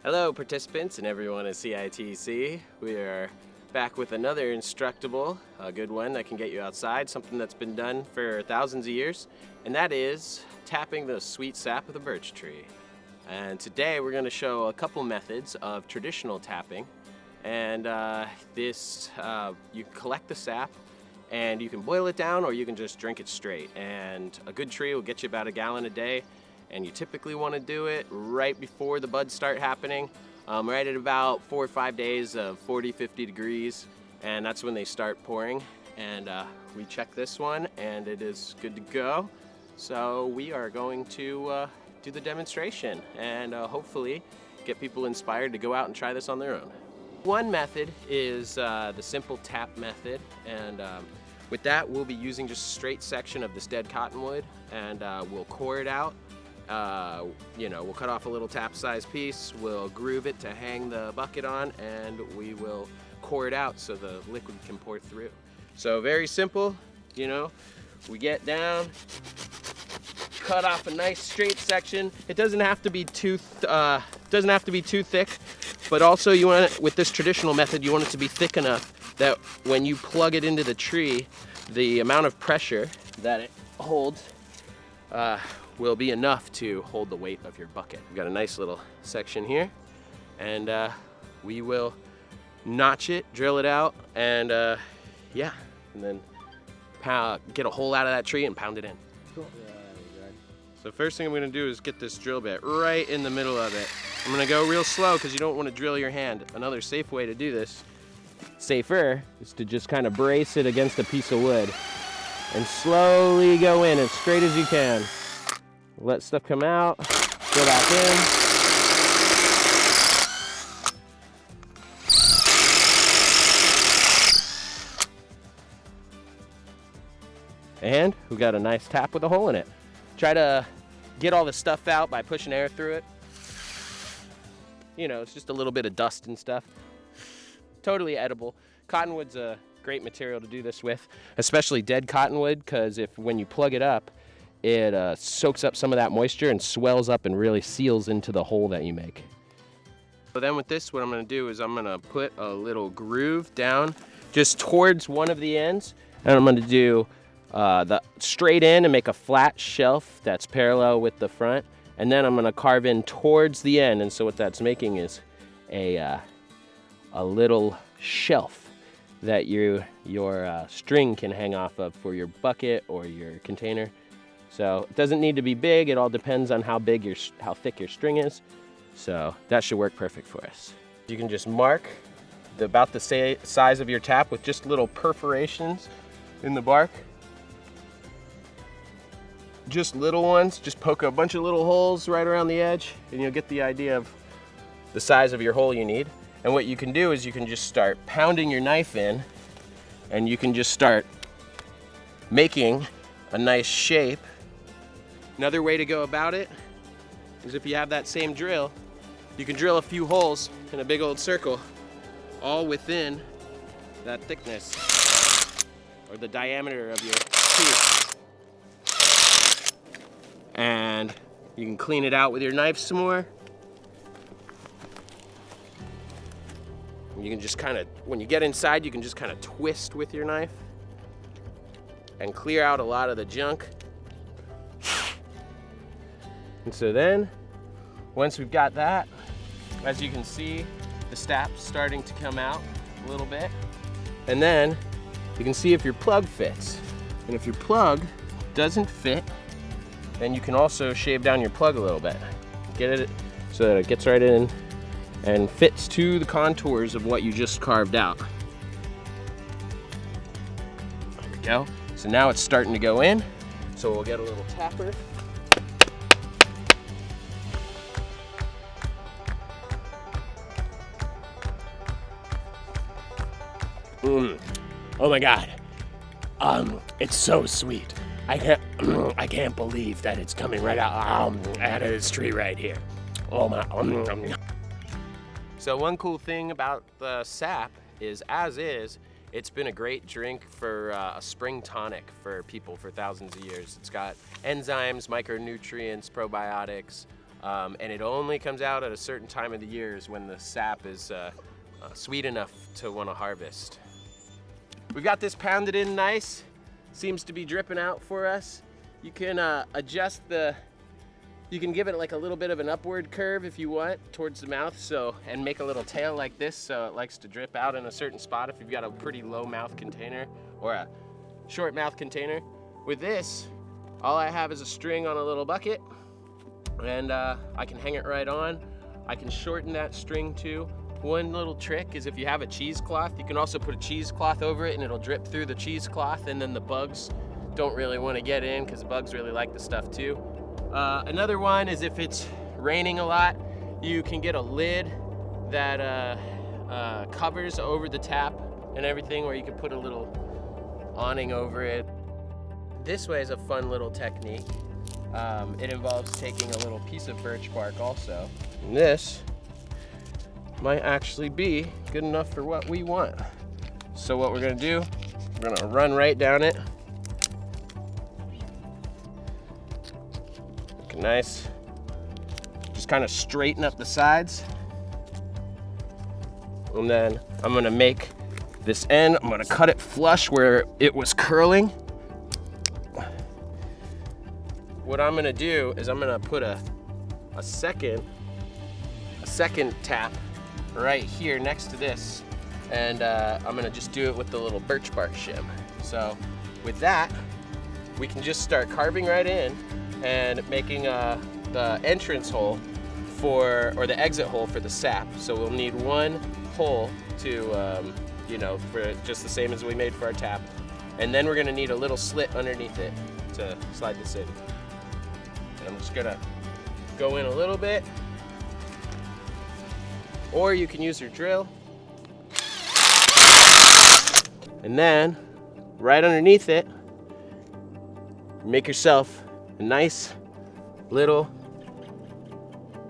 Hello participants and everyone at CITC. We are back with another Instructable, a good one that can get you outside, something that's been done for thousands of years, and that is tapping the sweet sap of the birch tree. And today we're going to show a couple methods of traditional tapping, and you collect the sap and you can boil it down or you can just drink it straight, and a good tree will get you about a gallon a day. And you typically want to do it right before the buds start happening, right at about 4 or 5 days of 40-50 degrees, and that's when they start pouring. And we check this one and it is good to go. So we are going to do the demonstration and hopefully get people inspired to go out and try this on their own. One method is the simple tap method, and with that we'll be using just a straight section of this dead cottonwood, and we'll core it out. We'll cut off a little tap size piece, we'll groove it to hang the bucket on, and we will core it out so the liquid can pour through. So very simple, we get down, cut off a nice straight section. It doesn't have to be too thick, but also you want it, with this traditional method, you want it to be thick enough that when you plug it into the tree, the amount of pressure that it holds will be enough to hold the weight of your bucket. We've got a nice little section here, and we will notch it, drill it out, and and then get a hole out of that tree and pound it in. Cool. So first thing I'm gonna do is get this drill bit right in the middle of it. I'm gonna go real slow because you don't want to drill your hand. Another safe way to do this, safer, is to just kind of brace it against a piece of wood and slowly go in as straight as you can. Let stuff come out, go back in. And we got a nice tap with a hole in it. Try to get all the stuff out by pushing air through it. It's just a little bit of dust and stuff. Totally edible. Cottonwood's a great material to do this with, especially dead cottonwood, because when you plug it up, it soaks up some of that moisture and swells up and really seals into the hole that you make. So then with this, what I'm going to do is I'm going to put a little groove down just towards one of the ends, and I'm going to do the straight in and make a flat shelf that's parallel with the front, and then I'm going to carve in towards the end, and so what that's making is a little shelf that your string can hang off of for your bucket or your container. So it doesn't need to be big. It all depends on how thick your string is. So that should work perfect for us. You can just mark about the size of your tap with just little perforations in the bark. Just little ones. Just poke a bunch of little holes right around the edge, and you'll get the idea of the size of your hole you need. And what you can do is you can just start pounding your knife in, and you can just start making a nice shape. Another way to go about it is, if you have that same drill, you can drill a few holes in a big old circle, all within that thickness or the diameter of your tooth. And you can clean it out with your knife some more. You can just when you get inside, you can just kind of twist with your knife and clear out a lot of the junk. And so then, once we've got that, as you can see, the sap's starting to come out a little bit. And then you can see if your plug fits. And if your plug doesn't fit, then you can also shave down your plug a little bit. Get it so that it gets right in and fits to the contours of what you just carved out. There we go. So now it's starting to go in. So we'll get a little tapper. Oh my God. It's so sweet. I can't believe that it's coming right out of this tree right here. Oh my. So one cool thing about the sap is, it's been a great drink for a spring tonic for people for thousands of years. It's got enzymes, micronutrients, probiotics, And it only comes out at a certain time of the year is when the sap is sweet enough to want to harvest. We got this pounded in nice. Seems to be dripping out for us. You can adjust you can give it like a little bit of an upward curve if you want towards the mouth, and make a little tail like this so it likes to drip out in a certain spot if you've got a pretty low mouth container or a short mouth container. With this, all I have is a string on a little bucket, and I can hang it right on. I can shorten that string too. One little trick is if you have a cheesecloth, you can also put a cheesecloth over it and it'll drip through the cheesecloth, and then the bugs don't really want to get in because the bugs really like the stuff too. Another one is if it's raining a lot, you can get a lid that covers over the tap and everything, or you can put a little awning over it. This way is a fun little technique. It involves taking a little piece of birch bark also. And this might actually be good enough for what we want. So what we're gonna do, we're gonna run right down it. Looking nice. Just kind of straighten up the sides. And then I'm gonna make this end, I'm gonna cut it flush where it was curling. What I'm gonna do is I'm gonna put a second tap right here next to this, and I'm gonna just do it with the little birch bark shim. So with that, we can just start carving right in and making the entrance hole or the exit hole for the sap. So we'll need one hole to, for just the same as we made for our tap. And then we're gonna need a little slit underneath it to slide this in. And I'm just gonna go in a little bit, or you can use your drill. And then right underneath it, make yourself a nice little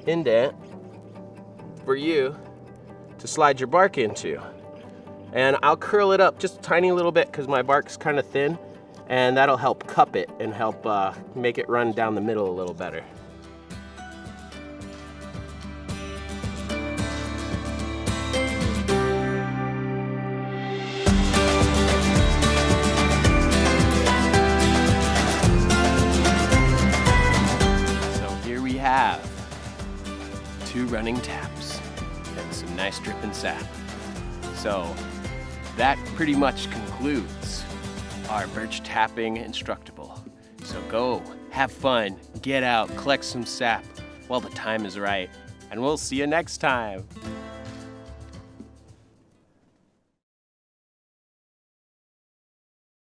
indent for you to slide your bark into. And I'll curl it up just a tiny little bit because my bark's kind of thin, and that'll help cup it and help make it run down the middle a little better. Have 2 running taps and some nice dripping sap. So that pretty much concludes our birch tapping Instructable. So go have fun, get out, collect some sap while the time is right, and we'll see you next time.